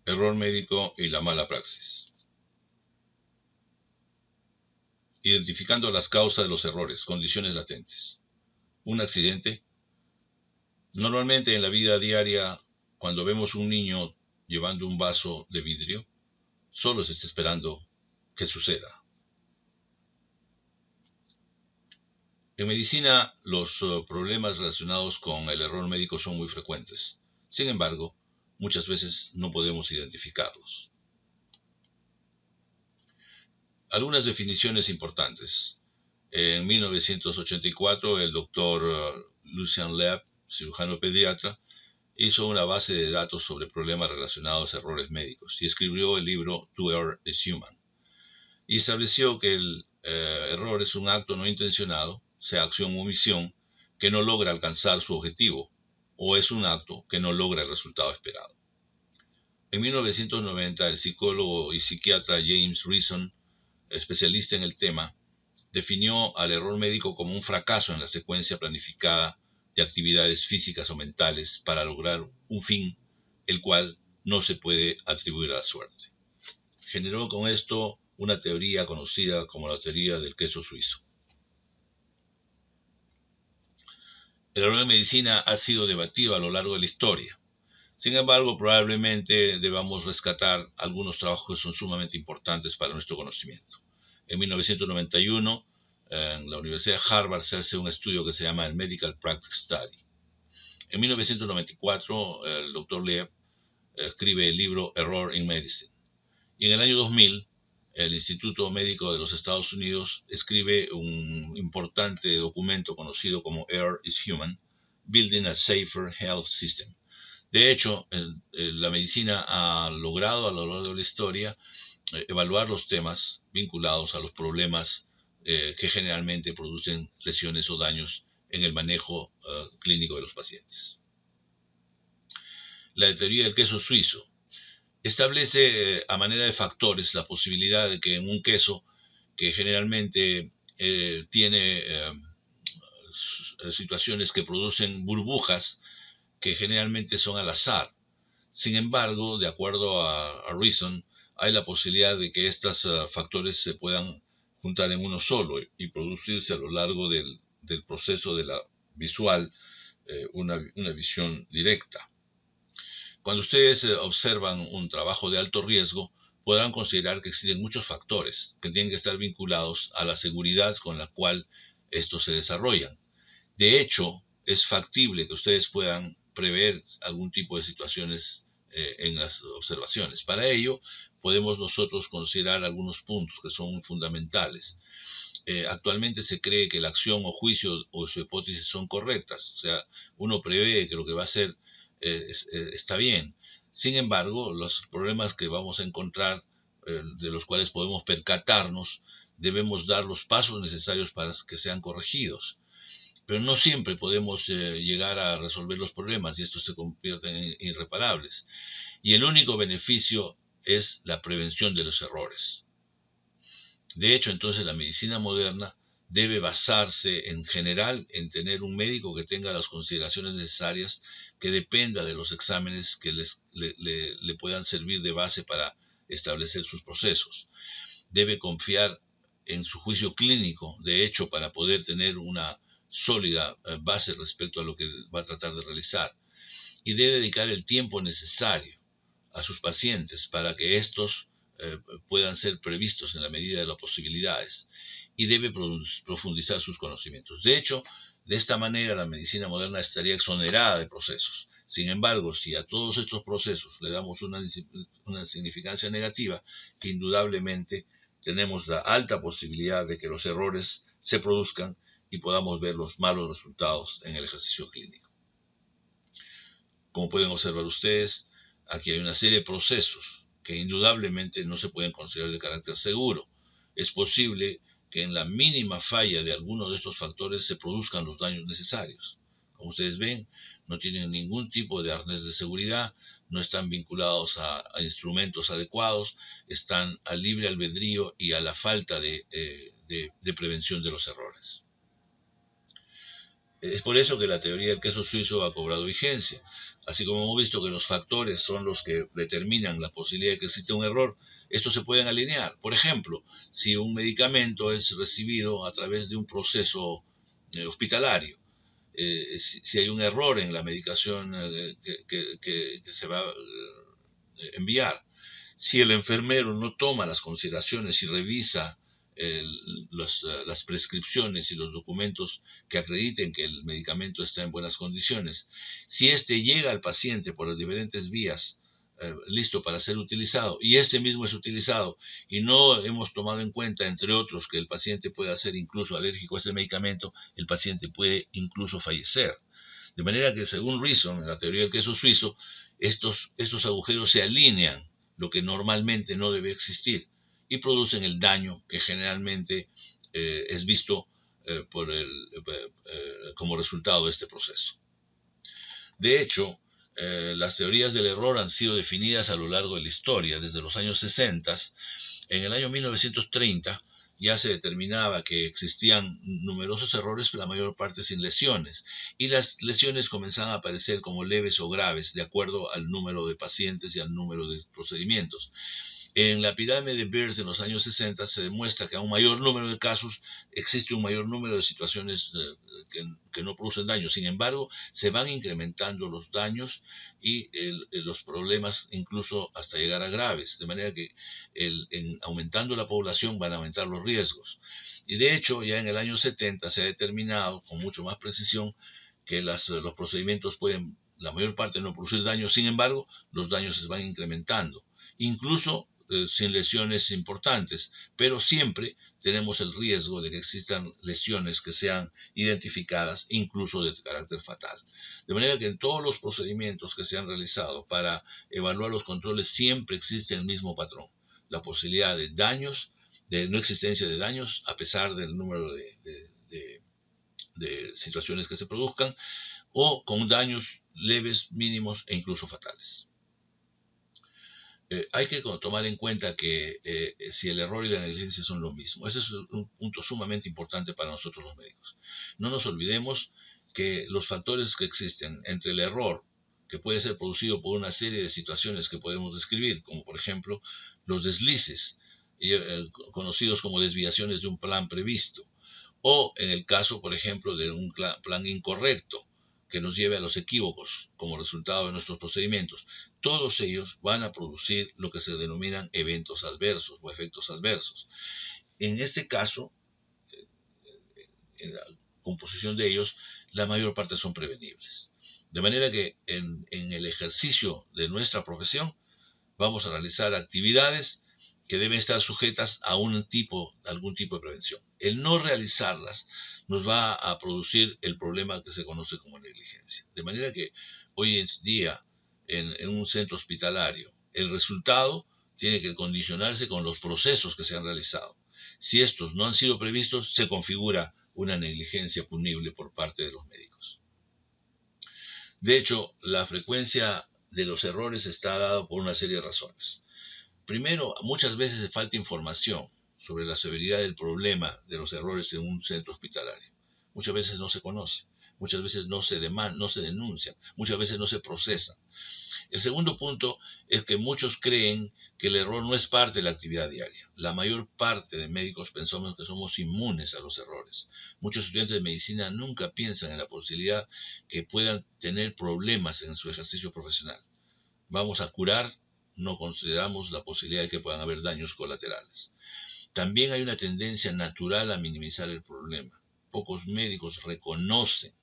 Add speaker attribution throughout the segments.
Speaker 1: Error médico y la mala praxis. Identificando las causas de los errores, condiciones latentes. Un accidente. Normalmente en la vida diaria, cuando vemos un niño llevando un vaso de vidrio, solo se está esperando que suceda. En medicina, los problemas relacionados con el error médico son muy frecuentes. Sin embargo, muchas veces no podemos identificarlos. Algunas definiciones importantes. En 1984, el doctor Lucien Leeb, cirujano pediatra, hizo una base de datos sobre problemas relacionados a errores médicos y escribió el libro To Err is Human. Y estableció que el error es un acto no intencionado, sea acción o omisión, que no logra alcanzar su objetivo, o es un acto que no logra el resultado esperado. En 1990, el psicólogo y psiquiatra James Reason, especialista en el tema, definió al error médico como un fracaso en la secuencia planificada de actividades físicas o mentales para lograr un fin, el cual no se puede atribuir a la suerte. Generó con esto una teoría conocida como la teoría del queso suizo. El error en medicina ha sido debatido a lo largo de la historia. Sin embargo, probablemente debamos rescatar algunos trabajos que son sumamente importantes para nuestro conocimiento. En 1991, en la Universidad de Harvard se hace un estudio que se llama el Medical Practice Study. En 1994, el Dr. Leeb escribe el libro Error in Medicine. Y en el año 2000, el Instituto Médico de los Estados Unidos escribe un importante documento conocido como Error is Human, Building a Safer Health System. De hecho, la medicina ha logrado a lo largo de la historia evaluar los temas vinculados a los problemas que generalmente producen lesiones o daños en el manejo clínico de los pacientes. La teoría del queso suizo establece a manera de factores la posibilidad de que en un queso que generalmente tiene situaciones que producen burbujas que generalmente son al azar. Sin embargo, de acuerdo a Reason, hay la posibilidad de que estos factores se puedan juntar en uno solo y producirse a lo largo del proceso de la visual una visión directa. Cuando ustedes observan un trabajo de alto riesgo, podrán considerar que existen muchos factores que tienen que estar vinculados a la seguridad con la cual estos se desarrollan. De hecho, es factible que ustedes puedan prever algún tipo de situaciones en las observaciones. Para ello, podemos nosotros considerar algunos puntos que son fundamentales. Actualmente se cree que la acción o juicio o su hipótesis son correctas, o sea, uno prevé que lo que va a hacer está bien. Sin embargo, los problemas que vamos a encontrar, de los cuales podemos percatarnos, debemos dar los pasos necesarios para que sean corregidos. Pero no siempre podemos llegar a resolver los problemas y estos se convierten en irreparables. Y el único beneficio es la prevención de los errores. De hecho, entonces la medicina moderna debe basarse en general en tener un médico que tenga las consideraciones necesarias, que dependa de los exámenes que le puedan servir de base para establecer sus procesos. Debe confiar en su juicio clínico, de hecho, para poder tener una sólida base respecto a lo que va a tratar de realizar. Y debe dedicar el tiempo necesario a sus pacientes para que estos puedan ser previstos en la medida de las posibilidades, y debe profundizar sus conocimientos. De hecho, de esta manera la medicina moderna estaría exonerada de procesos. Sin embargo, si a todos estos procesos le damos una significancia negativa, indudablemente tenemos la alta posibilidad de que los errores se produzcan y podamos ver los malos resultados en el ejercicio clínico. Como pueden observar ustedes, aquí hay una serie de procesos que indudablemente no se pueden considerar de carácter seguro. Es posible que en la mínima falla de alguno de estos factores se produzcan los daños necesarios. Como ustedes ven, no tienen ningún tipo de arnés de seguridad, no están vinculados a instrumentos adecuados, están al libre albedrío y a la falta de prevención de los errores. Es por eso que la teoría del queso suizo ha cobrado vigencia. Así como hemos visto que los factores son los que determinan la posibilidad de que exista un error, estos se pueden alinear. Por ejemplo, si un medicamento es recibido a través de un proceso hospitalario, si hay un error en la medicación que se va a enviar, si el enfermero no toma las consideraciones y revisa las prescripciones y los documentos que acrediten que el medicamento está en buenas condiciones, si éste llega al paciente por las diferentes vías listo para ser utilizado y este mismo es utilizado y no hemos tomado en cuenta, entre otros, que el paciente pueda ser incluso alérgico a ese medicamento, el paciente puede incluso fallecer. De manera que, según Reason, en la teoría del queso suizo, estos agujeros se alinean, lo que normalmente no debe existir, y producen el daño que generalmente es visto como resultado de este proceso. De hecho, las teorías del error han sido definidas a lo largo de la historia, desde los años 60. En el año 1930 ya se determinaba que existían numerosos errores, la mayor parte sin lesiones, y las lesiones comenzaban a aparecer como leves o graves, de acuerdo al número de pacientes y al número de procedimientos. En la pirámide de Beers en los años 60 se demuestra que a un mayor número de casos existe un mayor número de situaciones que no producen daño. Sin embargo, se van incrementando los daños y los problemas incluso hasta llegar a graves. De manera que aumentando la población van a aumentar los riesgos. Y de hecho, ya en el año 70 se ha determinado con mucho más precisión que los procedimientos pueden, la mayor parte, no producir daño. Sin embargo, los daños se van incrementando. Incluso sin lesiones importantes, pero siempre tenemos el riesgo de que existan lesiones que sean identificadas, incluso de carácter fatal. De manera que en todos los procedimientos que se han realizado para evaluar los controles siempre existe el mismo patrón, la posibilidad de daños, de no existencia de daños, a pesar del número de situaciones que se produzcan, o con daños leves, mínimos e incluso fatales. Hay que tomar en cuenta que si el error y la negligencia son lo mismo. Ese es un punto sumamente importante para nosotros los médicos. No nos olvidemos que los factores que existen entre el error, que puede ser producido por una serie de situaciones que podemos describir, como por ejemplo los deslices, conocidos como desviaciones de un plan previsto, o en el caso, por ejemplo, de un plan incorrecto, que nos lleve a los equívocos como resultado de nuestros procedimientos. Todos ellos van a producir lo que se denominan eventos adversos o efectos adversos. En este caso, en la composición de ellos, la mayor parte son prevenibles. De manera que en el ejercicio de nuestra profesión vamos a realizar actividades que deben estar sujetas a algún tipo de prevención. El no realizarlas nos va a producir el problema que se conoce como negligencia. De manera que hoy en día, en un centro hospitalario, el resultado tiene que condicionarse con los procesos que se han realizado. Si estos no han sido previstos, se configura una negligencia punible por parte de los médicos. De hecho, la frecuencia de los errores está dada por una serie de razones. Primero, muchas veces falta información sobre la severidad del problema de los errores en un centro hospitalario. Muchas veces no se conoce, muchas veces no se denuncian, muchas veces no se procesan. El segundo punto es que muchos creen que el error no es parte de la actividad diaria. La mayor parte de médicos pensamos que somos inmunes a los errores. Muchos estudiantes de medicina nunca piensan en la posibilidad que puedan tener problemas en su ejercicio profesional. Vamos a curar, no consideramos la posibilidad de que puedan haber daños colaterales. También hay una tendencia natural a minimizar el problema. Pocos médicos reconocen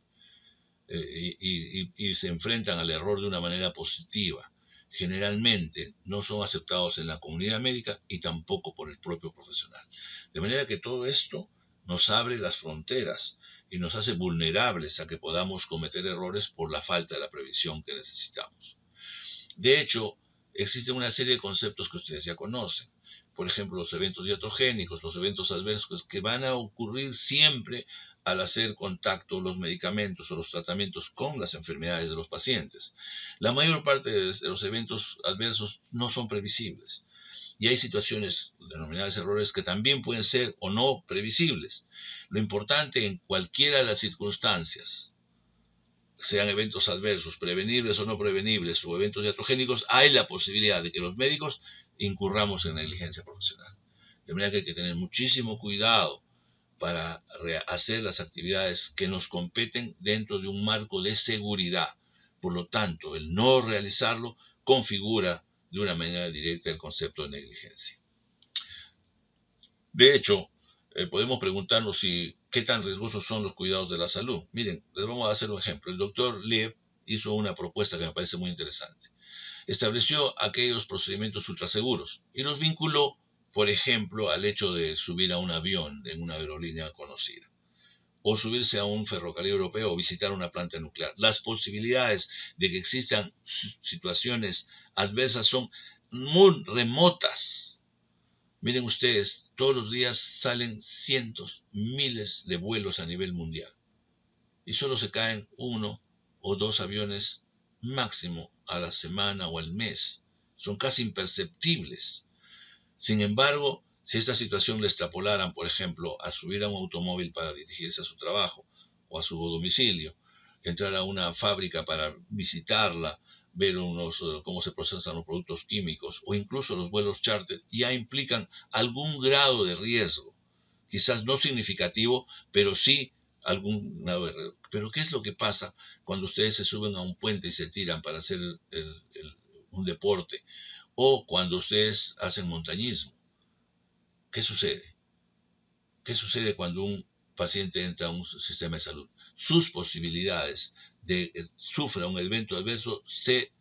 Speaker 1: y se enfrentan al error de una manera positiva. Generalmente no son aceptados en la comunidad médica y tampoco por el propio profesional. De manera que todo esto nos abre las fronteras y nos hace vulnerables a que podamos cometer errores por la falta de la previsión que necesitamos. De hecho, existen una serie de conceptos que ustedes ya conocen. Por ejemplo, los eventos iatrogénicos, los eventos adversos que van a ocurrir siempre al hacer contacto los medicamentos o los tratamientos con las enfermedades de los pacientes. La mayor parte de los eventos adversos no son previsibles. Y hay situaciones denominadas errores que también pueden ser o no previsibles. Lo importante en cualquiera de las circunstancias, sean eventos adversos, prevenibles o no prevenibles, o eventos iatrogénicos, hay la posibilidad de que los médicos incurramos en negligencia profesional. De manera que hay que tener muchísimo cuidado para hacer las actividades que nos competen dentro de un marco de seguridad. Por lo tanto, el no realizarlo configura de una manera directa el concepto de negligencia. De hecho, podemos preguntarnos qué tan riesgosos son los cuidados de la salud. Miren, les vamos a hacer un ejemplo. El doctor Liev hizo una propuesta que me parece muy interesante. Estableció aquellos procedimientos ultraseguros y los vinculó, por ejemplo, al hecho de subir a un avión en una aerolínea conocida, o subirse a un ferrocarril europeo o visitar una planta nuclear. Las posibilidades de que existan situaciones adversas son muy remotas. Miren ustedes, todos los días salen cientos, miles de vuelos a nivel mundial y solo se caen 1 o 2 aviones máximo a la semana o al mes. Son casi imperceptibles. Sin embargo, si esta situación la extrapolaran, por ejemplo, a subir a un automóvil para dirigirse a su trabajo o a su domicilio, entrar a una fábrica para visitarla, ver cómo se procesan los productos químicos o incluso los vuelos charter, ya implican algún grado de riesgo. Quizás no significativo, pero sí algún grado de riesgo. Pero ¿qué es lo que pasa cuando ustedes se suben a un puente y se tiran para hacer un deporte? O cuando ustedes hacen montañismo. ¿Qué sucede? ¿Qué sucede cuando un paciente entra a un sistema de salud? Sus posibilidades de que sufra un evento adverso se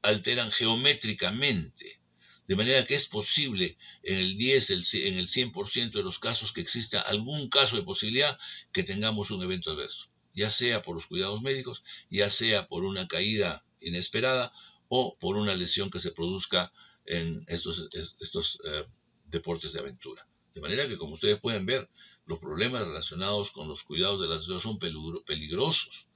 Speaker 1: alteran geométricamente. De manera que es posible en el 10, en el 100% de los casos que exista algún caso de posibilidad que tengamos un evento adverso, ya sea por los cuidados médicos, ya sea por una caída inesperada o por una lesión que se produzca en estos deportes de aventura. De manera que, como ustedes pueden ver, los problemas relacionados con los cuidados de la salud son peligrosos.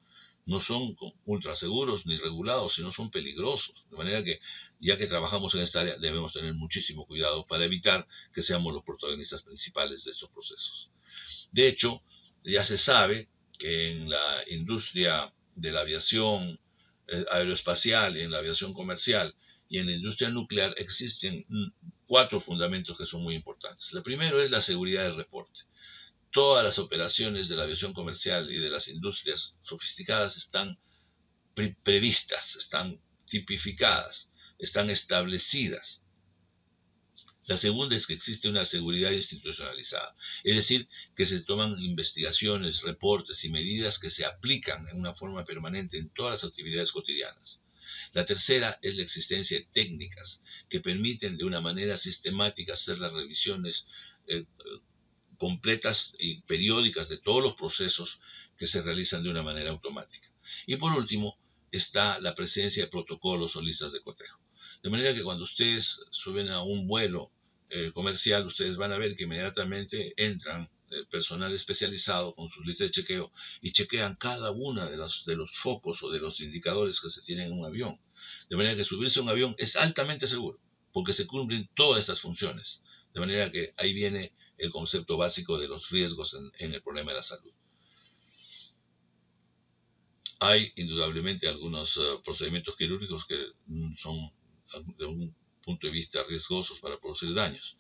Speaker 1: No son ultra seguros ni regulados, sino son peligrosos. De manera que, ya que trabajamos en esta área, debemos tener muchísimo cuidado para evitar que seamos los protagonistas principales de estos procesos. De hecho, ya se sabe que en la industria de la aviación aeroespacial, en la aviación comercial y en la industria nuclear existen 4 fundamentos que son muy importantes. El primero es la seguridad del reporte. Todas las operaciones de la aviación comercial y de las industrias sofisticadas están previstas, están tipificadas, están establecidas. La segunda es que existe una seguridad institucionalizada, es decir, que se toman investigaciones, reportes y medidas que se aplican en una forma permanente en todas las actividades cotidianas. La tercera es la existencia de técnicas que permiten de una manera sistemática hacer las revisiones completas y periódicas de todos los procesos que se realizan de una manera automática. Y por último, está la presencia de protocolos o listas de cotejo. De manera que cuando ustedes suben a un vuelo comercial, ustedes van a ver que inmediatamente entran personal especializado con sus listas de chequeo y chequean cada una de los focos o de los indicadores que se tienen en un avión. De manera que subirse a un avión es altamente seguro, porque se cumplen todas estas funciones. De manera que ahí viene el concepto básico de los riesgos en el problema de la salud. Hay indudablemente algunos procedimientos quirúrgicos que son de un punto de vista riesgosos para producir daños.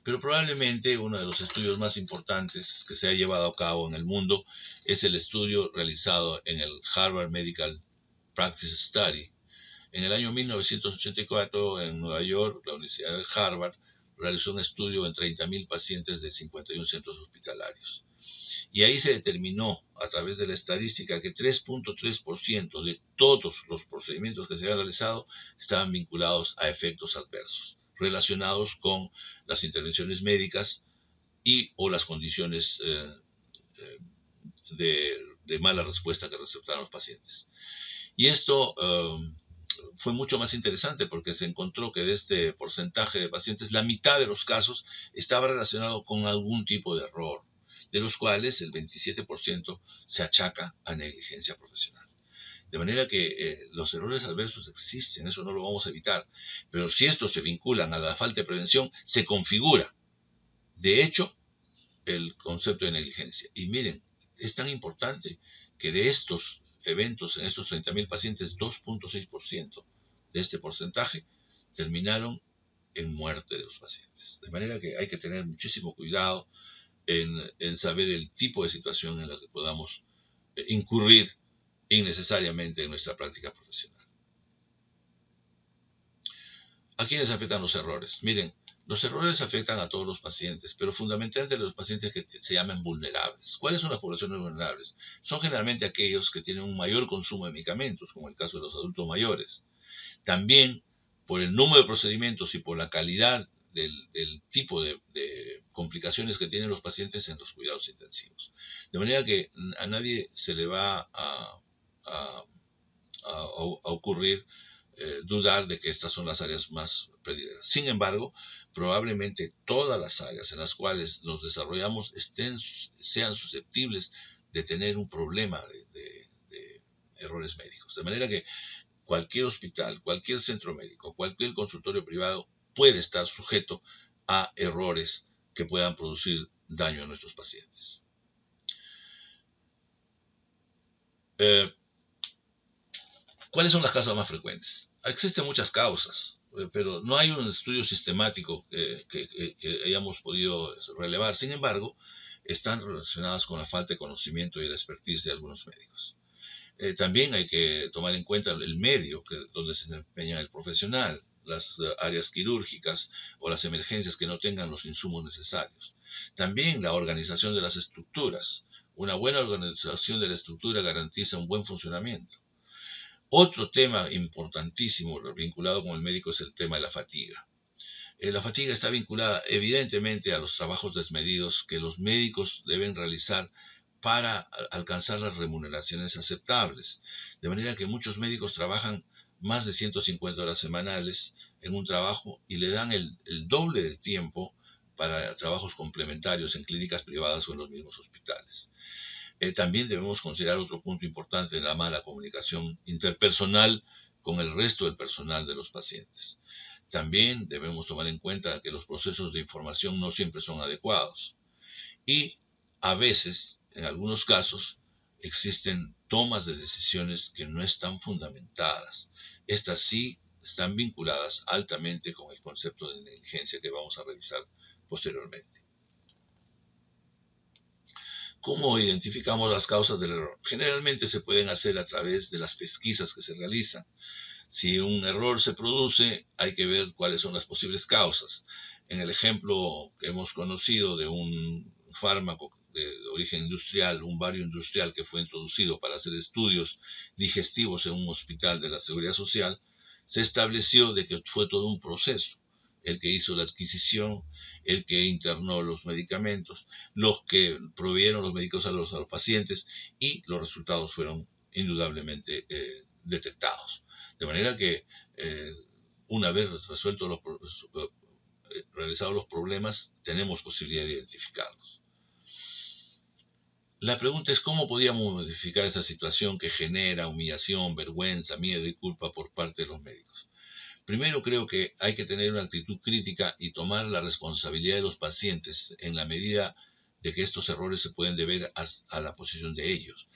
Speaker 1: Pero probablemente uno de los estudios más importantes que se ha llevado a cabo en el mundo es el estudio realizado en el Harvard Medical Practice Study. En el año 1984, en Nueva York, la Universidad de Harvard realizó un estudio en 30.000 pacientes de 51 centros hospitalarios. Y ahí se determinó, a través de la estadística, que 3.3% de todos los procedimientos que se habían realizado estaban vinculados a efectos adversos, relacionados con las intervenciones médicas y o las condiciones de mala respuesta que resultaron los pacientes. Y esto fue mucho más interesante porque se encontró que de este porcentaje de pacientes, la mitad de los casos estaba relacionado con algún tipo de error, de los cuales el 27% se achaca a negligencia profesional. De manera que los errores adversos existen, eso no lo vamos a evitar. Pero si estos se vinculan a la falta de prevención, se configura, de hecho, el concepto de negligencia. Y miren, es tan importante que de estos eventos, en estos 30.000 pacientes, 2.6% de este porcentaje terminaron en muerte de los pacientes. De manera que hay que tener muchísimo cuidado en saber el tipo de situación en la que podamos incurrir innecesariamente en nuestra práctica profesional. ¿A quiénes afectan los errores? Miren, los errores afectan a todos los pacientes, pero fundamentalmente a los pacientes que se llaman vulnerables. ¿Cuáles son las poblaciones vulnerables? Son generalmente aquellos que tienen un mayor consumo de medicamentos, como el caso de los adultos mayores. También por el número de procedimientos y por la calidad del tipo de complicaciones que tienen los pacientes en los cuidados intensivos. De manera que a nadie se le va a ocurrir dudar de que estas son las áreas más predilectas. Sin embargo, probablemente todas las áreas en las cuales nos desarrollamos sean susceptibles de tener un problema de errores médicos. De manera que cualquier hospital, cualquier centro médico, cualquier consultorio privado puede estar sujeto a errores que puedan producir daño a nuestros pacientes. ¿Cuáles son las causas más frecuentes? Existen muchas causas, pero no hay un estudio sistemático que hayamos podido relevar. Sin embargo, están relacionadas con la falta de conocimiento y la expertise de algunos médicos. También hay que tomar en cuenta el medio donde se desempeña el profesional, las áreas quirúrgicas o las emergencias que no tengan los insumos necesarios. También la organización de las estructuras. Una buena organización de la estructura garantiza un buen funcionamiento. Otro tema importantísimo vinculado con el médico es el tema de la fatiga. La fatiga está vinculada evidentemente a los trabajos desmedidos que los médicos deben realizar para alcanzar las remuneraciones aceptables. De manera que muchos médicos trabajan más de 150 horas semanales en un trabajo y le dan el doble del tiempo para trabajos complementarios en clínicas privadas o en los mismos hospitales. También debemos considerar otro punto importante de la mala comunicación interpersonal con el resto del personal de los pacientes. También debemos tomar en cuenta que los procesos de información no siempre son adecuados y a veces, en algunos casos, existen tomas de decisiones que no están fundamentadas. Estas sí están vinculadas altamente con el concepto de negligencia que vamos a revisar posteriormente. ¿Cómo identificamos las causas del error? Generalmente se pueden hacer a través de las pesquisas que se realizan. Si un error se produce, hay que ver cuáles son las posibles causas. En el ejemplo que hemos conocido de un fármaco de origen industrial, un bario industrial que fue introducido para hacer estudios digestivos en un hospital de la Seguridad Social, se estableció de que fue todo un proceso. El que hizo la adquisición, el que internó los medicamentos, los que proveyeron los medicamentos a los pacientes y los resultados fueron indudablemente detectados. De manera que una vez realizados los problemas, tenemos posibilidad de identificarlos. La pregunta es cómo podíamos modificar esa situación que genera humillación, vergüenza, miedo y culpa por parte de los médicos. Primero creo que hay que tener una actitud crítica y tomar la responsabilidad de los pacientes en la medida de que estos errores se pueden deber a la posición de ellos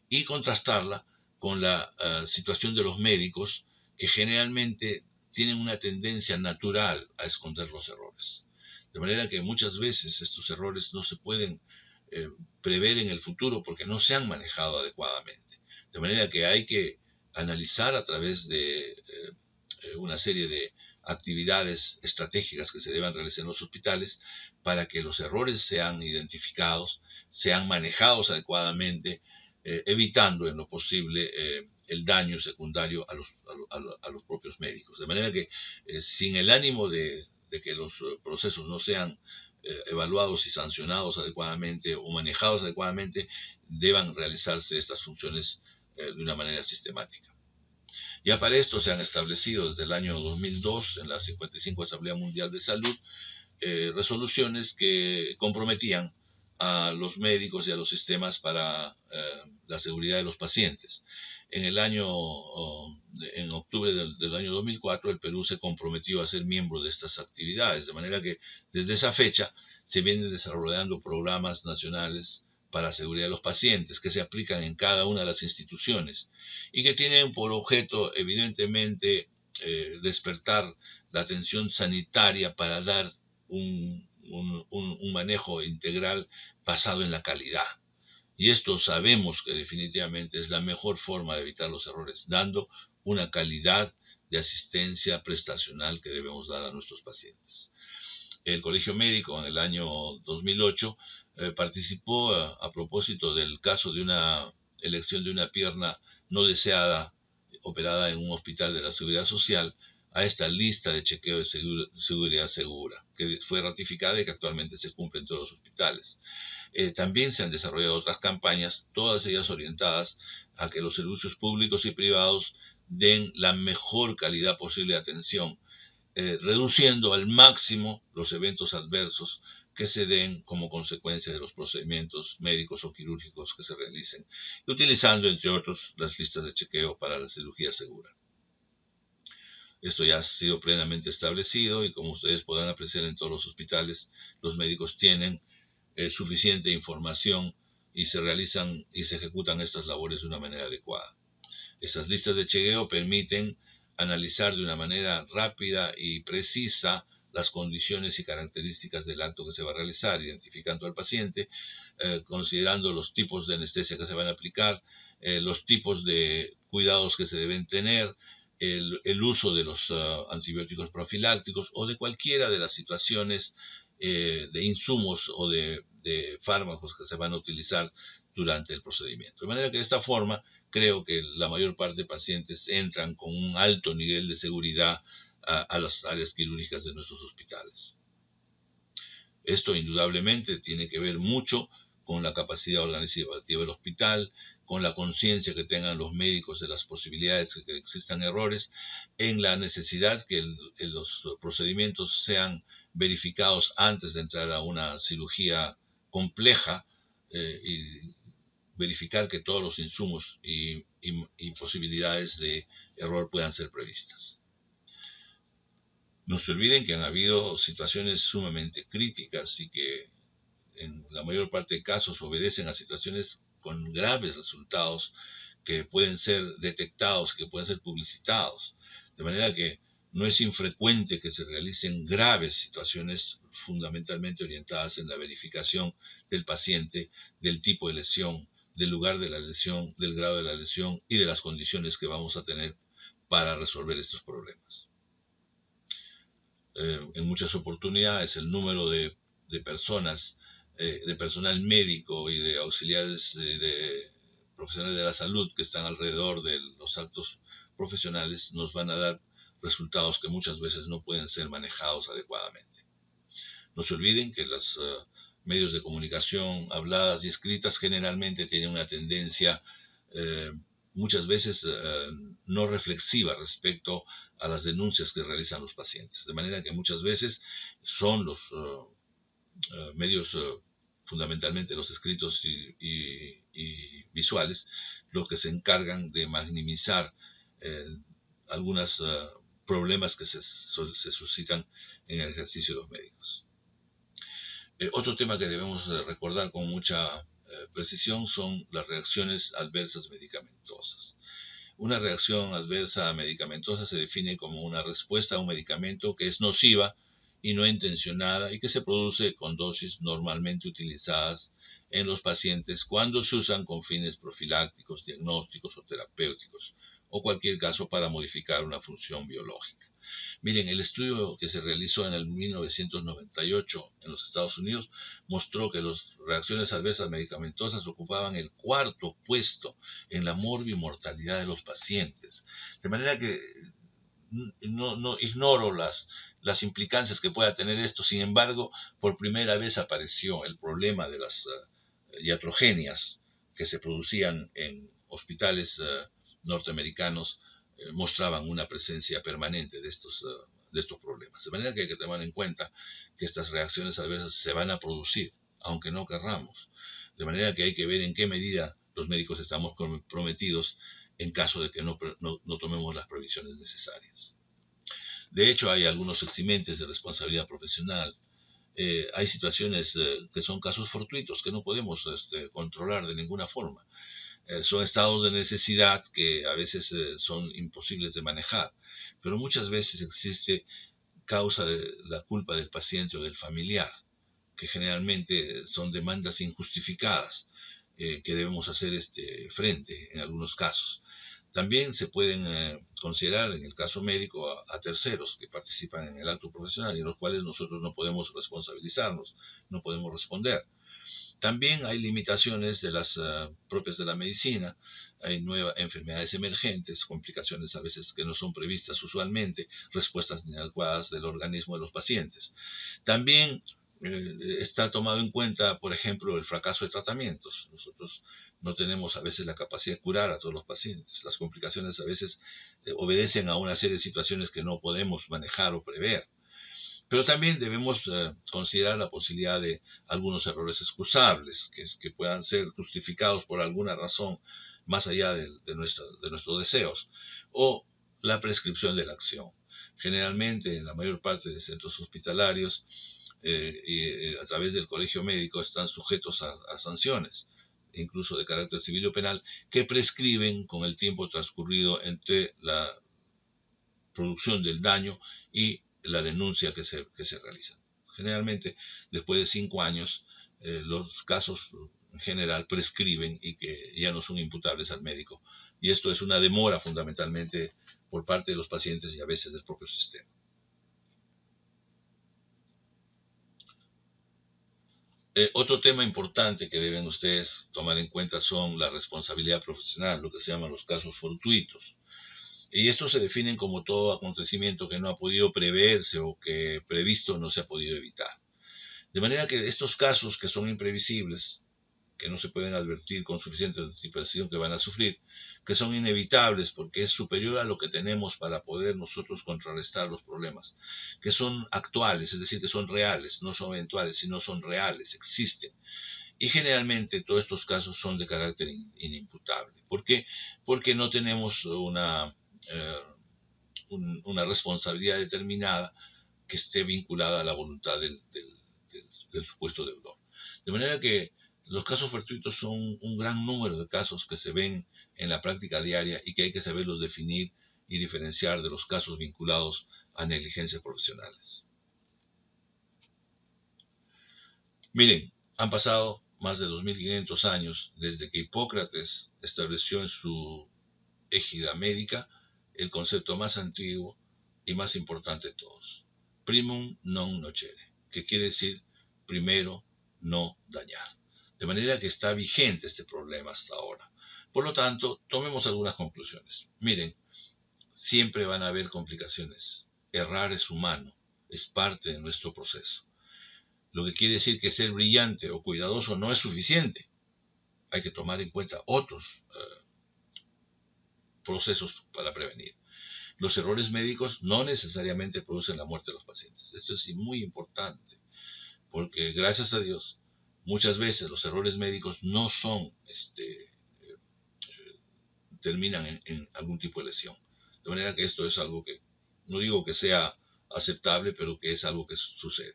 Speaker 1: y contrastarla con la situación de los médicos que generalmente tienen una tendencia natural a esconder los errores. De manera que muchas veces estos errores no se pueden prever en el futuro porque no se han manejado adecuadamente. De manera que hay que analizar a través de una serie de actividades estratégicas que se deban realizar en los hospitales para que los errores sean identificados, sean manejados adecuadamente, evitando en lo posible el daño secundario a los propios médicos. De manera que sin el ánimo de que los procesos no sean evaluados y sancionados adecuadamente o manejados adecuadamente, deban realizarse estas funciones de una manera sistemática. Ya para esto se han establecido desde el año 2002 en la 55 Asamblea Mundial de Salud resoluciones que comprometían a los médicos y a los sistemas para la seguridad de los pacientes. en el año, en octubre del año 2004, el Perú se comprometió a ser miembro de estas actividades, de manera que desde esa fecha se vienen desarrollando programas nacionales para la seguridad de los pacientes que se aplican en cada una de las instituciones y que tienen por objeto, evidentemente, despertar la atención sanitaria para dar un manejo integral basado en la calidad. Y esto sabemos que definitivamente es la mejor forma de evitar los errores, dando una calidad de asistencia prestacional que debemos dar a nuestros pacientes. El Colegio Médico en el año 2008 participó a propósito del caso de una elección de una pierna no deseada operada en un hospital de la Seguridad Social a esta lista de chequeo de seguridad segura, que fue ratificada y que actualmente se cumple en todos los hospitales. También se han desarrollado otras campañas, todas ellas orientadas a que los servicios públicos y privados den la mejor calidad posible de atención, reduciendo al máximo los eventos adversos que se den como consecuencia de los procedimientos médicos o quirúrgicos que se realicen, utilizando, entre otros, las listas de chequeo para la cirugía segura. Esto ya ha sido plenamente establecido y, como ustedes podrán apreciar, en todos los hospitales los médicos tienen suficiente información y se realizan y se ejecutan estas labores de una manera adecuada. Estas listas de chequeo permiten analizar de una manera rápida y precisa las condiciones y características del acto que se va a realizar, identificando al paciente, considerando los tipos de anestesia que se van a aplicar, los tipos de cuidados que se deben tener, el uso de los antibióticos profilácticos o de cualquiera de las situaciones de insumos o de fármacos que se van a utilizar durante el procedimiento. De manera que de esta forma creo que la mayor parte de pacientes entran con un alto nivel de seguridad a las áreas quirúrgicas de nuestros hospitales. Esto indudablemente tiene que ver mucho con la capacidad organizativa del hospital, con la conciencia que tengan los médicos de las posibilidades de que existan errores, en la necesidad que los procedimientos sean verificados antes de entrar a una cirugía compleja y verificar que todos los insumos y posibilidades de error puedan ser previstas. No se olviden que han habido situaciones sumamente críticas y que en la mayor parte de casos obedecen a situaciones con graves resultados que pueden ser detectados, que pueden ser publicitados. De manera que no es infrecuente que se realicen graves situaciones fundamentalmente orientadas en la verificación del paciente, del tipo de lesión, del lugar de la lesión, del grado de la lesión y de las condiciones que vamos a tener para resolver estos problemas. En muchas oportunidades el número de personas, de personal médico y de auxiliares de profesionales de la salud que están alrededor de los actos profesionales nos van a dar resultados que muchas veces no pueden ser manejados adecuadamente. No se olviden que los medios de comunicación habladas y escritas generalmente tienen una tendencia muchas veces no reflexiva respecto a las denuncias que realizan los pacientes. De manera que muchas veces son los medios, fundamentalmente los escritos y visuales, los que se encargan de maximizar algunos problemas que se suscitan en el ejercicio de los médicos. Otro tema que debemos recordar con mucha precisión son las reacciones adversas medicamentosas. Una reacción adversa medicamentosa se define como una respuesta a un medicamento que es nociva y no intencionada y que se produce con dosis normalmente utilizadas en los pacientes cuando se usan con fines profilácticos, diagnósticos o terapéuticos, o cualquier caso para modificar una función biológica. Miren, el estudio que se realizó en el 1998 en los Estados Unidos mostró que las reacciones adversas medicamentosas ocupaban el 4º puesto en la morbimortalidad de los pacientes. De manera que no ignoro las implicancias que pueda tener esto. Sin embargo, por primera vez apareció el problema de las iatrogenias que se producían en hospitales norteamericanos, mostraban una presencia permanente de estos problemas. De manera que hay que tomar en cuenta que estas reacciones adversas se van a producir, aunque no querramos. De manera que hay que ver en qué medida los médicos estamos comprometidos en caso de que no tomemos las previsiones necesarias. De hecho, hay algunos eximentes de responsabilidad profesional. Hay situaciones que son casos fortuitos que no podemos controlar de ninguna forma. Son estados de necesidad que a veces son imposibles de manejar, pero muchas veces existe causa de la culpa del paciente o del familiar, que generalmente son demandas injustificadas que debemos hacer frente en algunos casos. También se pueden considerar en el caso médico a terceros que participan en el acto profesional y en los cuales nosotros no podemos responsabilizarnos, no podemos responder. También hay limitaciones de las propias de la medicina, hay nuevas enfermedades emergentes, complicaciones a veces que no son previstas usualmente, respuestas inadecuadas del organismo de los pacientes. También está tomado en cuenta, por ejemplo, el fracaso de tratamientos. Nosotros no tenemos a veces la capacidad de curar a todos los pacientes. Las complicaciones a veces obedecen a una serie de situaciones que no podemos manejar o prever. Pero también debemos considerar la posibilidad de algunos errores excusables que puedan ser justificados por alguna razón más allá de nuestros deseos, o la prescripción de la acción. Generalmente, en la mayor parte de centros hospitalarios, a través del colegio médico están sujetos a sanciones, incluso de carácter civil o penal, que prescriben con el tiempo transcurrido entre la producción del daño y la denuncia que se realiza. Generalmente, después de 5 años, los casos en general prescriben y que ya no son imputables al médico. Y esto es una demora fundamentalmente por parte de los pacientes y a veces del propio sistema. Otro tema importante que deben ustedes tomar en cuenta son la responsabilidad profesional, lo que se llaman los casos fortuitos. Y estos se definen como todo acontecimiento que no ha podido preverse o que previsto no se ha podido evitar. De manera que estos casos que son imprevisibles, que no se pueden advertir con suficiente anticipación que van a sufrir, que son inevitables porque es superior a lo que tenemos para poder nosotros contrarrestar los problemas, que son actuales, es decir, que son reales, no son eventuales, sino son reales, existen. Y generalmente todos estos casos son de carácter inimputable. ¿Por qué? Porque no tenemos una responsabilidad determinada que esté vinculada a la voluntad del supuesto deudor. De manera que los casos fortuitos son un gran número de casos que se ven en la práctica diaria y que hay que saberlos definir y diferenciar de los casos vinculados a negligencias profesionales. Miren, han pasado más de 2500 años desde que Hipócrates estableció en su égida médica el concepto más antiguo y más importante de todos, primum non nocere, que quiere decir primero no dañar. De manera que está vigente este problema hasta ahora. Por lo tanto, tomemos algunas conclusiones. Miren, siempre van a haber complicaciones. Errar es humano, es parte de nuestro proceso. Lo que quiere decir que ser brillante o cuidadoso no es suficiente. Hay que tomar en cuenta otros procesos para prevenir. Los errores médicos no necesariamente producen la muerte de los pacientes. Esto es muy importante, porque gracias a Dios, muchas veces los errores médicos no son, terminan en algún tipo de lesión. De manera que esto es algo que, no digo que sea aceptable, pero que es algo que sucede.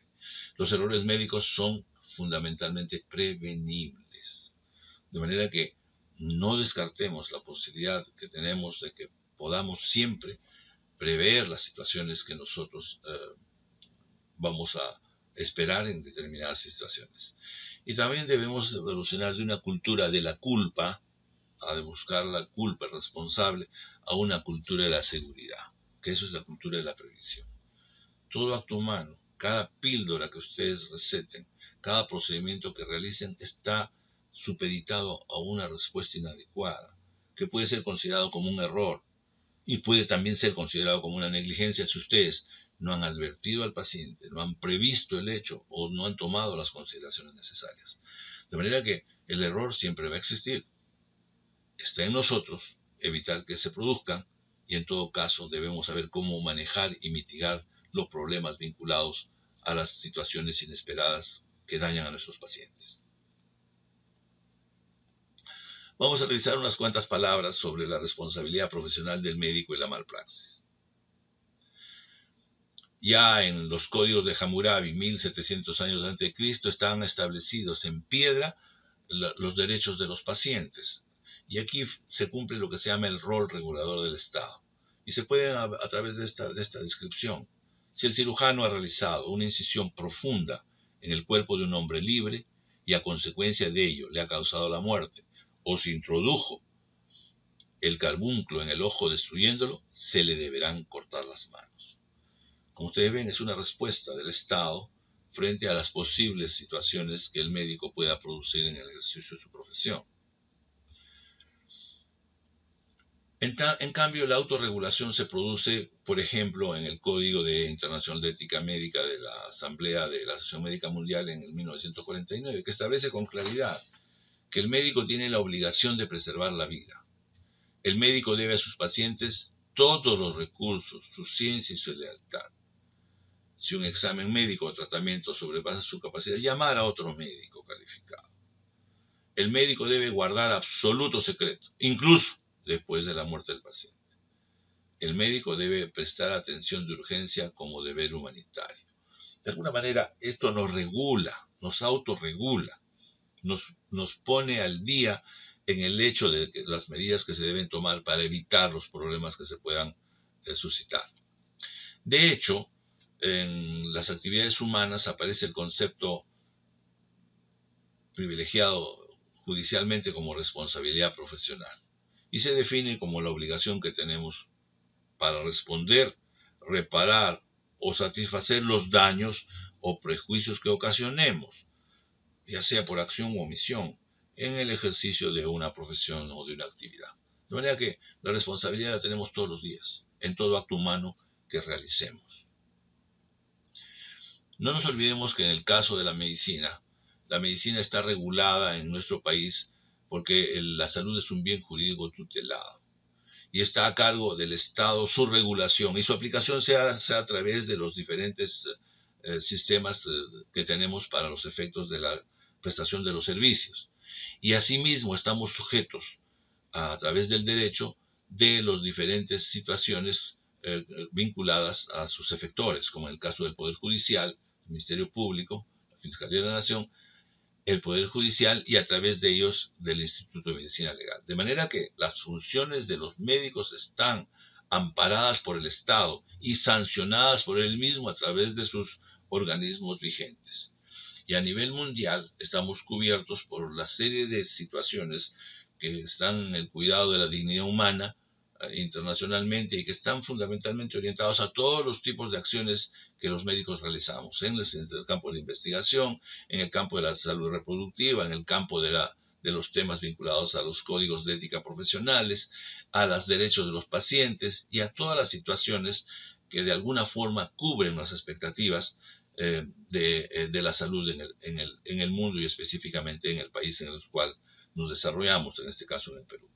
Speaker 1: Los errores médicos son fundamentalmente prevenibles. De manera que no descartemos la posibilidad que tenemos de que podamos siempre prever las situaciones que nosotros vamos a esperar en determinadas situaciones. Y también debemos evolucionar de una cultura de la culpa, a de buscar la culpa responsable, a una cultura de la seguridad, que eso es la cultura de la previsión. Todo acto humano, cada píldora que ustedes receten, cada procedimiento que realicen está supeditado a una respuesta inadecuada, que puede ser considerado como un error y puede también ser considerado como una negligencia si ustedes no han advertido al paciente, no han previsto el hecho o no han tomado las consideraciones necesarias. De manera que el error siempre va a existir. Está en nosotros evitar que se produzcan y en todo caso debemos saber cómo manejar y mitigar los problemas vinculados a las situaciones inesperadas que dañan a nuestros pacientes. Vamos a revisar unas cuantas palabras sobre la responsabilidad profesional del médico y la malpraxis. Ya en los códigos de Hammurabi, 1700 años antes de Cristo, estaban establecidos en piedra los derechos de los pacientes. Y aquí se cumple lo que se llama el rol regulador del Estado. Y se puede, a través de esta descripción, si el cirujano ha realizado una incisión profunda en el cuerpo de un hombre libre y a consecuencia de ello le ha causado la muerte, o se introdujo el carbunclo en el ojo destruyéndolo, se le deberán cortar las manos. Como ustedes ven, es una respuesta del Estado frente a las posibles situaciones que el médico pueda producir en el ejercicio de su profesión. En cambio, la autorregulación se produce, por ejemplo, en el Código Internacional de Ética Médica de la Asamblea de la Asociación Médica Mundial en el 1949, que establece con claridad que el médico tiene la obligación de preservar la vida. El médico debe a sus pacientes todos los recursos, su ciencia y su lealtad. Si un examen médico o tratamiento sobrepasa su capacidad, llamar a otro médico calificado. El médico debe guardar absoluto secreto, incluso después de la muerte del paciente. El médico debe prestar atención de urgencia como deber humanitario. De alguna manera, esto nos regula, nos autorregula, nos pone al día en el hecho de las medidas que se deben tomar para evitar los problemas que se puedan suscitar. De hecho, en las actividades humanas aparece el concepto privilegiado judicialmente como responsabilidad profesional y se define como la obligación que tenemos para responder, reparar o satisfacer los daños o prejuicios que ocasionemos, ya sea por acción u omisión, en el ejercicio de una profesión o de una actividad. De manera que la responsabilidad la tenemos todos los días, en todo acto humano que realicemos. No nos olvidemos que en el caso de la medicina está regulada en nuestro país porque la salud es un bien jurídico tutelado y está a cargo del Estado su regulación y su aplicación se hace a través de los diferentes sistemas que tenemos para los efectos de la prestación de los servicios. Y asimismo estamos sujetos a través del derecho de las diferentes situaciones vinculadas a sus efectores, como en el caso del Poder Judicial, el Ministerio Público, la Fiscalía de la Nación, el Poder Judicial y a través de ellos del Instituto de Medicina Legal. De manera que las funciones de los médicos están amparadas por el Estado y sancionadas por él mismo a través de sus organismos vigentes. Y a nivel mundial estamos cubiertos por la serie de situaciones que están en el cuidado de la dignidad humana internacionalmente y que están fundamentalmente orientados a todos los tipos de acciones que los médicos realizamos, en el campo de la investigación, en el campo de la salud reproductiva, en el campo de los temas vinculados a los códigos de ética profesionales, a los derechos de los pacientes y a todas las situaciones que de alguna forma cubren las expectativas de la salud en el mundo y específicamente en el país en el cual nos desarrollamos, en este caso en el Perú.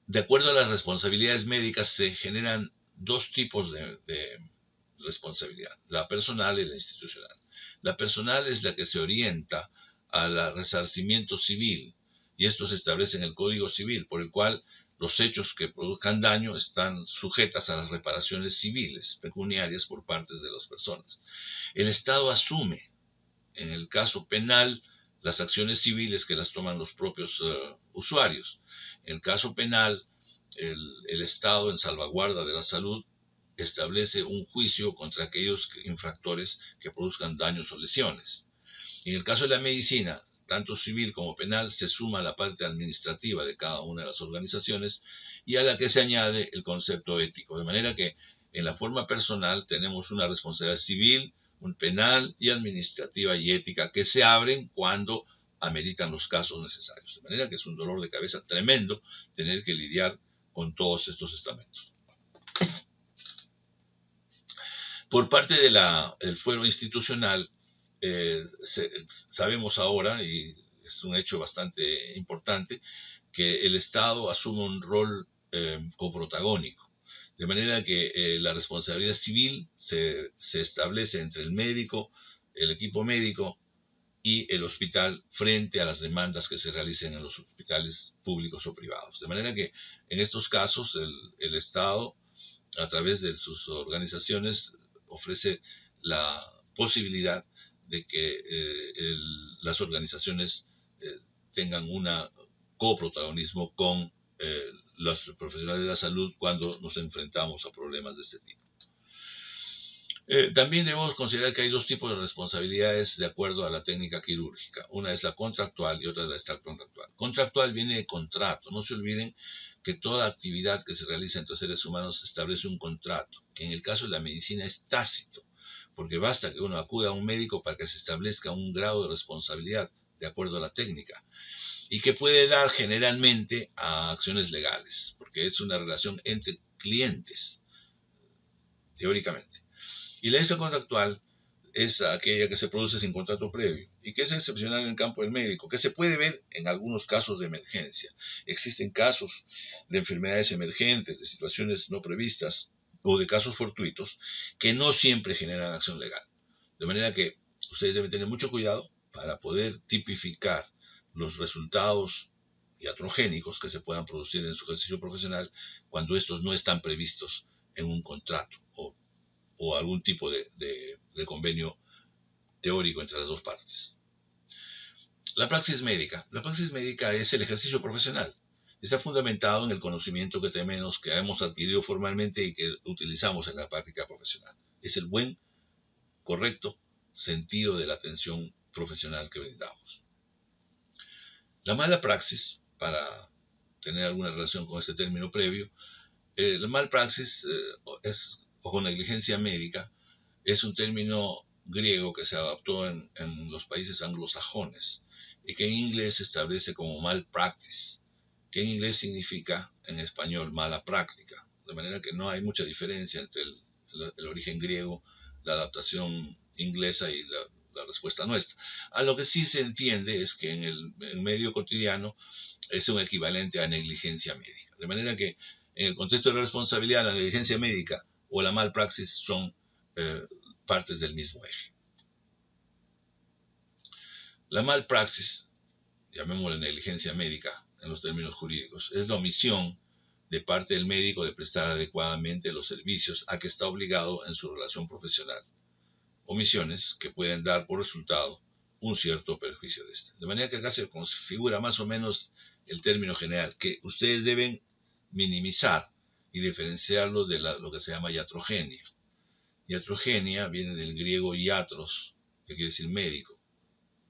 Speaker 1: De acuerdo a las responsabilidades médicas se generan dos tipos de responsabilidad, la personal y la institucional. La personal es la que se orienta al resarcimiento civil y esto se establece en el Código Civil, por el cual los hechos que produzcan daño están sujetas a las reparaciones civiles pecuniarias por parte de las personas. El Estado asume, en el caso penal, las acciones civiles que las toman los propios usuarios. En el caso penal, el Estado, en salvaguarda de la salud, establece un juicio contra aquellos infractores que produzcan daños o lesiones. En el caso de la medicina, tanto civil como penal, se suma la parte administrativa de cada una de las organizaciones y a la que se añade el concepto ético. De manera que en la forma personal tenemos una responsabilidad civil, un penal y administrativa y ética que se abren cuando ameritan los casos necesarios. De manera que es un dolor de cabeza tremendo tener que lidiar con todos estos estamentos. Por parte del fuero institucional, sabemos ahora, y es un hecho bastante importante, que el Estado asume un rol coprotagónico. De manera que la responsabilidad civil se establece entre el médico, el equipo médico, y el hospital frente a las demandas que se realicen en los hospitales públicos o privados. De manera que en estos casos el Estado, a través de sus organizaciones, ofrece la posibilidad de que las organizaciones tengan un coprotagonismo con los profesionales de la salud cuando nos enfrentamos a problemas de este tipo. También debemos considerar que hay dos tipos de responsabilidades de acuerdo a la técnica quirúrgica. Una es la contractual y otra es la extracontractual. Contractual viene de contrato. No se olviden que toda actividad que se realiza entre seres humanos establece un contrato, que en el caso de la medicina es tácito, porque basta que uno acuda a un médico para que se establezca un grado de responsabilidad de acuerdo a la técnica, y que puede dar generalmente a acciones legales, porque es una relación entre clientes, teóricamente. Y la extracontractual es aquella que se produce sin contrato previo y que es excepcional en el campo del médico, que se puede ver en algunos casos de emergencia. Existen casos de enfermedades emergentes, de situaciones no previstas o de casos fortuitos que no siempre generan acción legal. De manera que ustedes deben tener mucho cuidado para poder tipificar los resultados iatrogénicos que se puedan producir en su ejercicio profesional cuando estos no están previstos en un contrato o algún tipo de convenio teórico entre las dos partes. La praxis médica. La praxis médica es el ejercicio profesional. Está fundamentado en el conocimiento que tenemos, que hemos adquirido formalmente y que utilizamos en la práctica profesional. Es el buen, correcto sentido de la atención profesional que brindamos. La mala praxis, para tener alguna relación con este término previo, la malpraxis o con negligencia médica es un término griego que se adaptó en los países anglosajones y que en inglés se establece como malpractice, que en inglés significa en español mala práctica, de manera que no hay mucha diferencia entre el origen griego, la adaptación inglesa y la respuesta nuestra. A lo que sí se entiende es que en el medio cotidiano es un equivalente a negligencia médica, de manera que en el contexto de la responsabilidad, la negligencia médica o la malpraxis son partes del mismo eje. La malpraxis, llamémosla negligencia médica en los términos jurídicos, es la omisión de parte del médico de prestar adecuadamente los servicios a que está obligado en su relación profesional. Omisiones que pueden dar por resultado un cierto perjuicio de este. De manera que acá se configura más o menos el término general, que ustedes deben minimizar y diferenciarlo de lo que se llama iatrogenia. Iatrogenia viene del griego iatros, que quiere decir médico,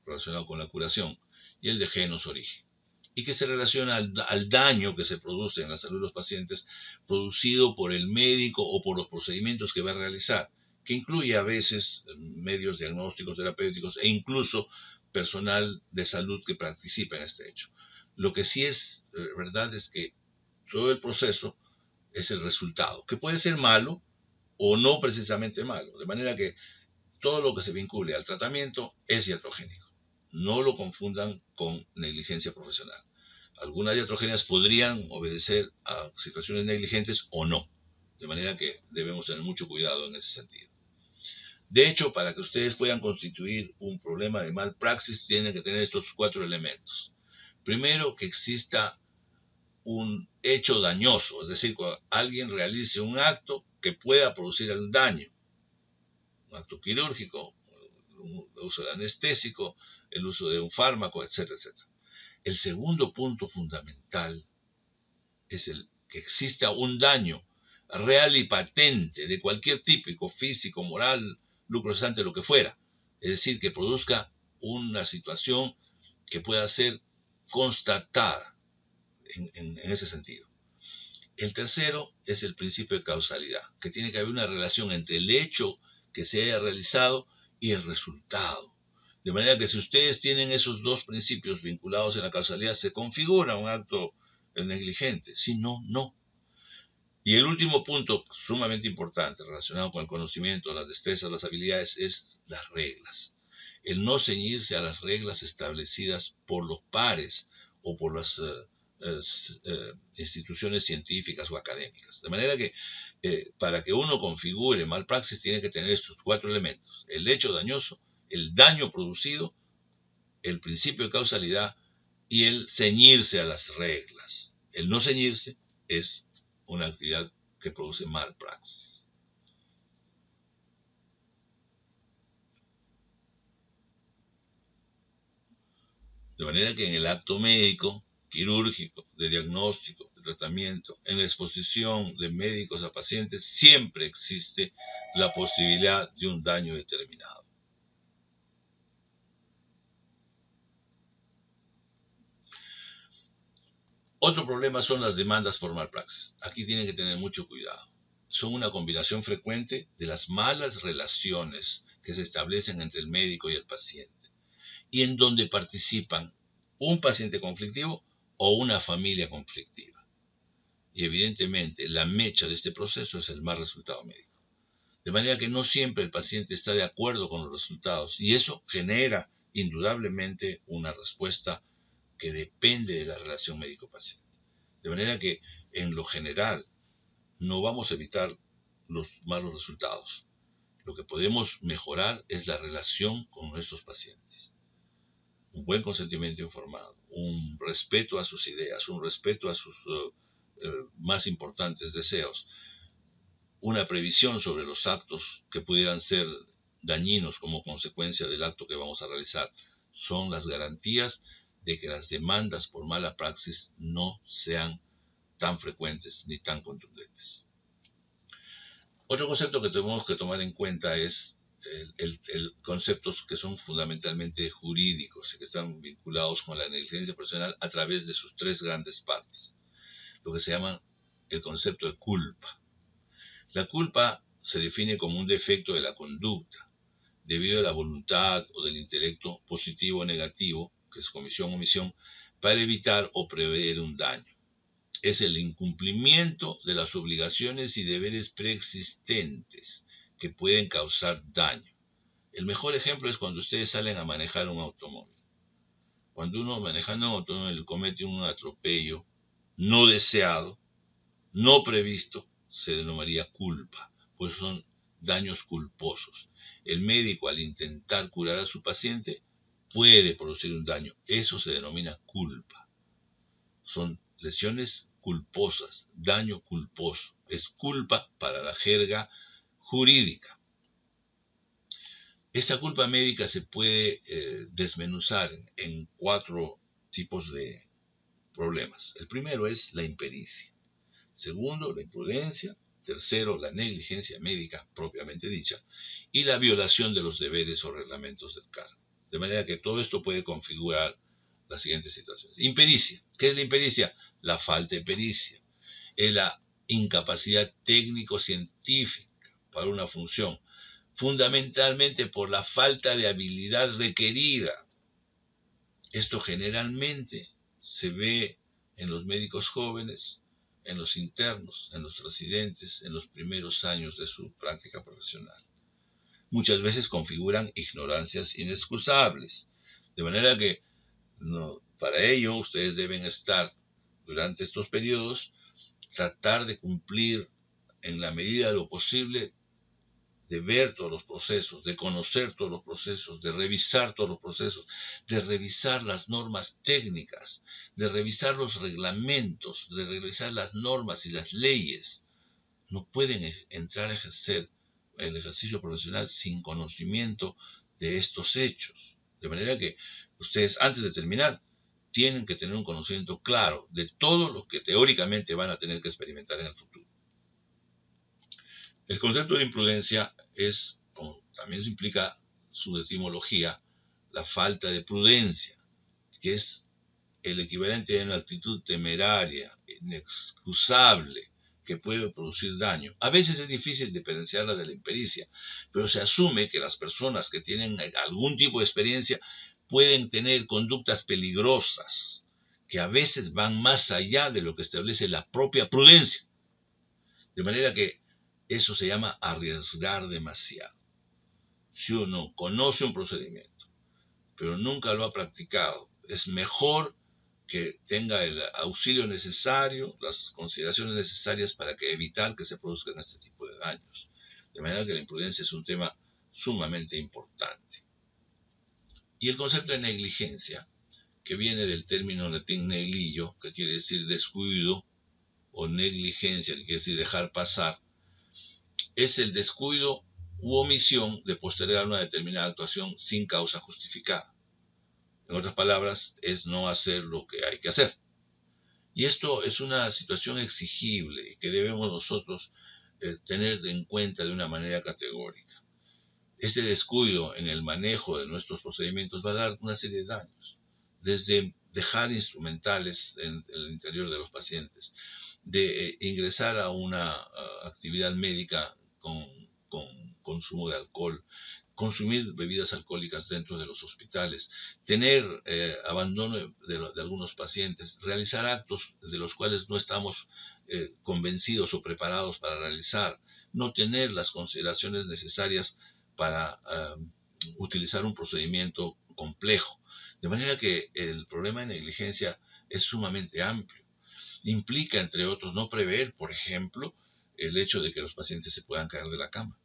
Speaker 1: relacionado con la curación, y el de genos, origen, y que se relaciona al daño que se produce en la salud de los pacientes producido por el médico o por los procedimientos que va a realizar, que incluye a veces medios diagnósticos, terapéuticos e incluso personal de salud que participa en este hecho. Lo que sí es verdad es que todo el proceso es el resultado, que puede ser malo o no precisamente malo, de manera que todo lo que se vincule al tratamiento es iatrogénico. No lo confundan con negligencia profesional. Algunas iatrogenias podrían obedecer a situaciones negligentes o no, de manera que debemos tener mucho cuidado en ese sentido. De hecho, para que ustedes puedan constituir un problema de malpraxis, tienen que tener estos 4 elementos. Primero, que exista un hecho dañoso, es decir, cuando alguien realice un acto que pueda producir el daño, un acto quirúrgico, el uso de anestésico, el uso de un fármaco, etcétera, etcétera. El segundo punto fundamental es el que exista un daño real y patente de cualquier tipo, físico, moral, lucro cesante, lo que fuera. Es decir, que produzca una situación que pueda ser constatada en ese sentido. El tercero es el principio de causalidad, que tiene que haber una relación entre el hecho que se haya realizado y el resultado. De manera que si ustedes tienen esos dos principios vinculados en la causalidad, se configura un acto negligente. Si no, no. Y el último punto, sumamente importante, relacionado con el conocimiento, las destrezas, las habilidades, es las reglas. El no ceñirse a las reglas establecidas por los pares o por las instituciones científicas o académicas. De manera que para que uno configure malpraxis tiene que tener estos 4 elementos: el hecho dañoso, el daño producido el principio de causalidad y el ceñirse a las reglas. El no ceñirse es una actividad que produce malpraxis. De manera que en el acto médico, quirúrgico, de diagnóstico, de tratamiento, en la exposición de médicos a pacientes, siempre existe la posibilidad de un daño determinado. Otro problema son las demandas por malpraxis. Aquí tienen que tener mucho cuidado. Son una combinación frecuente de las malas relaciones que se establecen entre el médico y el paciente, y en donde participan un paciente conflictivo o una familia conflictiva. Y evidentemente la mecha de este proceso es el mal resultado médico. De manera que no siempre el paciente está de acuerdo con los resultados, y eso genera indudablemente una respuesta que depende de la relación médico-paciente. De manera que en lo general no vamos a evitar los malos resultados. Lo que podemos mejorar es la relación con nuestros pacientes. Un buen consentimiento informado, un respeto a sus ideas, un respeto a sus más importantes deseos, una previsión sobre los actos que pudieran ser dañinos como consecuencia del acto que vamos a realizar, son las garantías de que las demandas por mala praxis no sean tan frecuentes ni tan contundentes. Otro concepto que tenemos que tomar en cuenta es conceptos que son fundamentalmente jurídicos y que están vinculados con la negligencia profesional a través de sus tres grandes partes, lo que se llama el concepto de culpa. La culpa se define como un defecto de la conducta, debido a la voluntad o del intelecto positivo o negativo, que es comisión o omisión, para evitar o prever un daño. Es el incumplimiento de las obligaciones y deberes preexistentes que pueden causar daño. El mejor ejemplo es cuando ustedes salen a manejar un automóvil. Cuando uno manejando un automóvil comete un atropello no deseado, no previsto, se denominaría culpa, pues son daños culposos. El médico, al intentar curar a su paciente, puede producir un daño. Eso se denomina culpa. Son lesiones culposas, daño culposo. Es culpa para la jerga jurídica. Esta culpa médica se puede desmenuzar en cuatro tipos de problemas. El primero es la impericia. Segundo, la imprudencia. Tercero, la negligencia médica propiamente dicha. Y la violación de los deberes o reglamentos del cargo. De manera que todo esto puede configurar las siguientes situaciones. Impericia. ¿Qué es la impericia? La falta de pericia. Es la incapacidad técnico-científica para una función, fundamentalmente por la falta de habilidad requerida. Esto generalmente se ve en los médicos jóvenes, en los internos, en los residentes, en los primeros años de su práctica profesional. Muchas veces configuran ignorancias inexcusables, de manera que para ello ustedes deben estar durante estos periodos, tratar de cumplir en la medida de lo posible, de ver todos los procesos, de conocer todos los procesos, de revisar todos los procesos, de revisar las normas técnicas, de revisar los reglamentos, de revisar las normas y las leyes. No pueden entrar a ejercer el ejercicio profesional sin conocimiento de estos hechos. De manera que ustedes, antes de terminar, tienen que tener un conocimiento claro de todo lo que teóricamente van a tener que experimentar en el futuro. El concepto de imprudencia es, como también implica su etimología, la falta de prudencia, que es el equivalente a una actitud temeraria, inexcusable, que puede producir daño. A veces es difícil diferenciarla de la impericia, pero se asume que las personas que tienen algún tipo de experiencia pueden tener conductas peligrosas, que a veces van más allá de lo que establece la propia prudencia. De manera que eso se llama arriesgar demasiado. Si uno conoce un procedimiento, pero nunca lo ha practicado, es mejor que tenga el auxilio necesario, las consideraciones necesarias para evitar que se produzcan este tipo de daños. De manera que la imprudencia es un tema sumamente importante. Y el concepto de negligencia, que viene del término latín neglillo, que quiere decir descuido, o negligencia, que quiere decir dejar pasar, es el descuido u omisión de postergar una determinada actuación sin causa justificada. En otras palabras, es no hacer lo que hay que hacer. Y esto es una situación exigible que debemos nosotros tener en cuenta de una manera categórica. Este descuido en el manejo de nuestros procedimientos va a dar una serie de daños, desde dejar instrumentales en el interior de los pacientes, de ingresar a una actividad médica con consumo de alcohol, consumir bebidas alcohólicas dentro de los hospitales, tener abandono de algunos pacientes, realizar actos de los cuales no estamos convencidos o preparados para realizar, no tener las consideraciones necesarias para utilizar un procedimiento complejo. De manera que el problema de negligencia es sumamente amplio. Implica, entre otros, no prever, por ejemplo, el hecho de que los pacientes se puedan caer de la cama.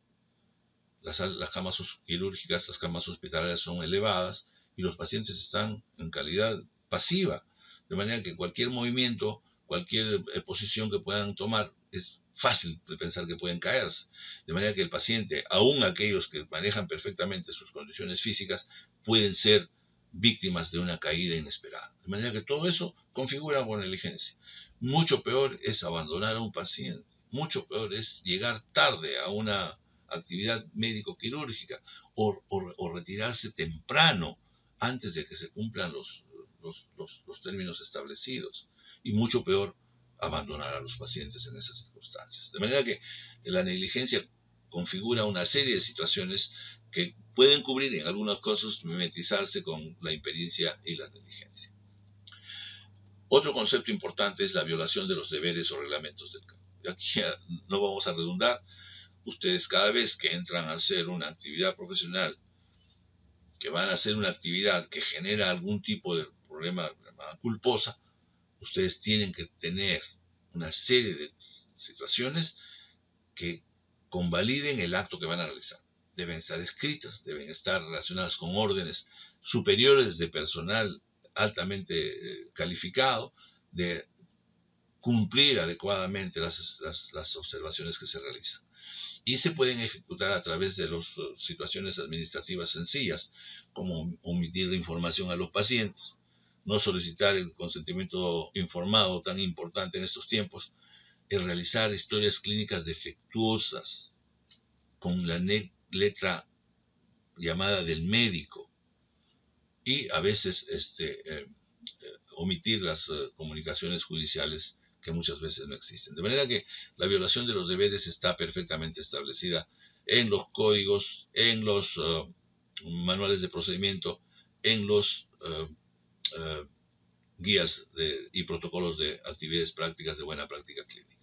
Speaker 1: Las camas quirúrgicas, las camas hospitalarias son elevadas y los pacientes están en calidad pasiva, de manera que cualquier movimiento, cualquier posición que puedan tomar es fácil de pensar que pueden caerse, de manera que el paciente, aún aquellos que manejan perfectamente sus condiciones físicas, pueden ser víctimas de una caída inesperada, de manera que todo eso configura una negligencia. Mucho peor es abandonar a un paciente, mucho peor es llegar tarde a una actividad médico-quirúrgica o retirarse temprano antes de que se cumplan los términos establecidos, y mucho peor abandonar a los pacientes en esas circunstancias. De manera que la negligencia configura una serie de situaciones que pueden cubrir en algunos casos mimetizarse con la impericia y la negligencia. Otro concepto importante es la violación de los deberes o reglamentos del campo. Aquí no vamos a redundar. Ustedes cada vez que entran a hacer una actividad profesional, que van a hacer una actividad que genera algún tipo de problema culposa, ustedes tienen que tener una serie de situaciones que convaliden el acto que van a realizar. Deben estar escritas, deben estar relacionadas con órdenes superiores de personal altamente calificado, de cumplir adecuadamente las observaciones que se realizan. Y se pueden ejecutar a través de las situaciones administrativas sencillas, como omitir la información a los pacientes, no solicitar el consentimiento informado tan importante en estos tiempos, es realizar historias clínicas defectuosas con la letra llamada del médico, y a veces omitir las comunicaciones judiciales que muchas veces no existen. De manera que la violación de los deberes está perfectamente establecida en los códigos, en los manuales de procedimiento, en los guías y protocolos de actividades prácticas de buena práctica clínica.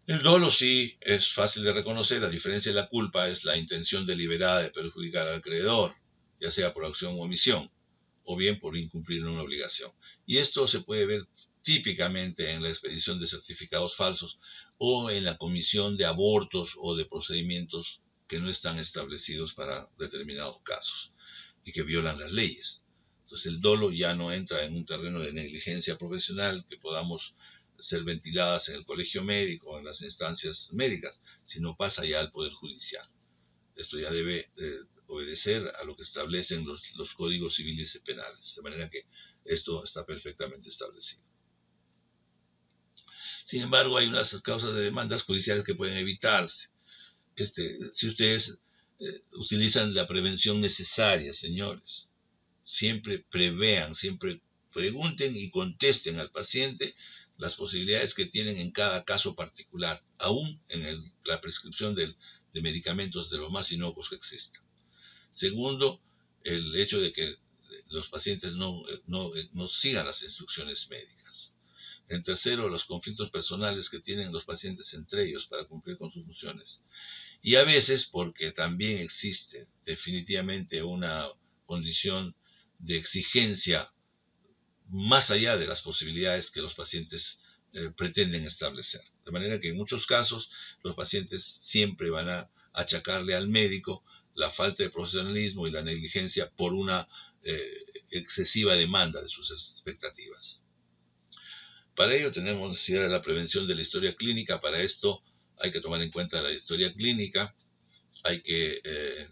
Speaker 1: El dolo sí es fácil de reconocer. A diferencia de la culpa, es la intención deliberada de perjudicar al acreedor, ya sea por acción o omisión, o bien por incumplir una obligación. Y esto se puede ver típicamente en la expedición de certificados falsos o en la comisión de abortos o de procedimientos que no están establecidos para determinados casos y que violan las leyes. Entonces el dolo ya no entra en un terreno de negligencia profesional que podamos ser ventiladas en el colegio médico o en las instancias médicas, sino pasa ya al Poder Judicial. Esto ya debe obedecer a lo que establecen los códigos civiles y penales, de manera que esto está perfectamente establecido. Sin embargo, hay unas causas de demandas judiciales que pueden evitarse. Si ustedes utilizan la prevención necesaria, señores, siempre prevean, siempre pregunten y contesten al paciente las posibilidades que tienen en cada caso particular, aún en la prescripción de medicamentos de los más inocuos que existan. Segundo, el hecho de que los pacientes no sigan las instrucciones médicas. En tercero, los conflictos personales que tienen los pacientes entre ellos para cumplir con sus funciones. Y a veces porque también existe definitivamente una condición de exigencia más allá de las posibilidades que los pacientes pretenden establecer. De manera que en muchos casos los pacientes siempre van a achacarle al médico la falta de profesionalismo y la negligencia por una excesiva demanda de sus expectativas. Para ello tenemos necesidad de la prevención de la historia clínica. Para esto hay que tomar en cuenta la historia clínica, hay que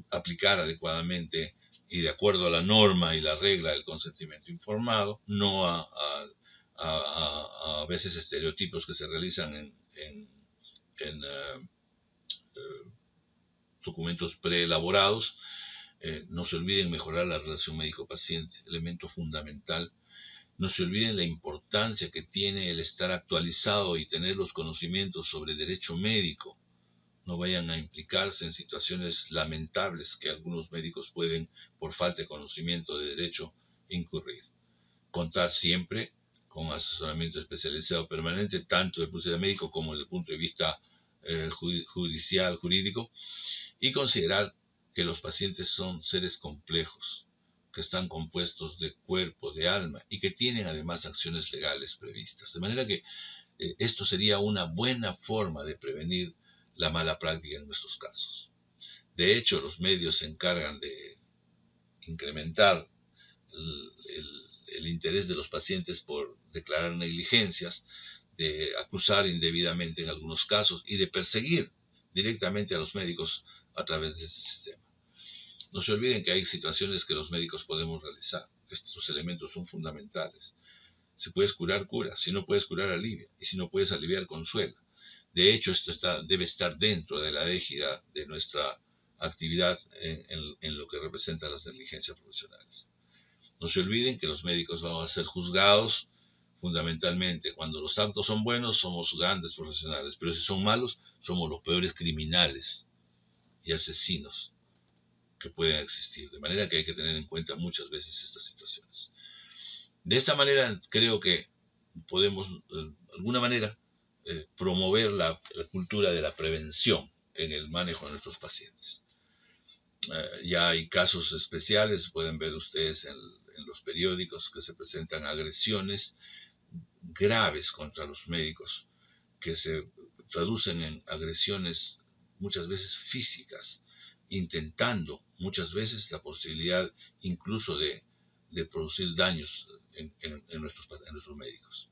Speaker 1: aplicar adecuadamente y de acuerdo a la norma y la regla del consentimiento informado, no a veces estereotipos que se realizan en documentos preelaborados. No se olviden mejorar la relación médico-paciente, elemento fundamental. No se olviden la importancia que tiene el estar actualizado y tener los conocimientos sobre derecho médico. No vayan a implicarse en situaciones lamentables que algunos médicos pueden, por falta de conocimiento de derecho, incurrir. Contar siempre con asesoramiento especializado permanente, tanto desde el punto de vista médico como desde el punto de vista judicial, jurídico, y considerar que los pacientes son seres complejos, que están compuestos de cuerpo, de alma, y que tienen además acciones legales previstas. De manera que esto sería una buena forma de prevenir la mala práctica en nuestros casos. De hecho, los medios se encargan de incrementar el interés de los pacientes por declarar negligencias, de acusar indebidamente en algunos casos y de perseguir directamente a los médicos a través de este sistema. No se olviden que hay situaciones que los médicos podemos realizar. Estos elementos son fundamentales. Si puedes curar, cura. Si no puedes curar, alivia. Y si no puedes aliviar, consuela. De hecho, esto debe estar dentro de la égida de nuestra actividad en lo que representa las negligencias profesionales. No se olviden que los médicos vamos a ser juzgados fundamentalmente. Cuando los actos son buenos, somos grandes profesionales, pero si son malos, somos los peores criminales y asesinos que pueden existir. De manera que hay que tener en cuenta muchas veces estas situaciones. De esta manera creo que podemos, de alguna manera, promover la cultura de la prevención en el manejo de nuestros pacientes. Ya hay casos especiales, pueden ver ustedes en los periódicos que se presentan agresiones graves contra los médicos, que se traducen en agresiones muchas veces físicas, intentando muchas veces la posibilidad incluso de producir daños en nuestros médicos.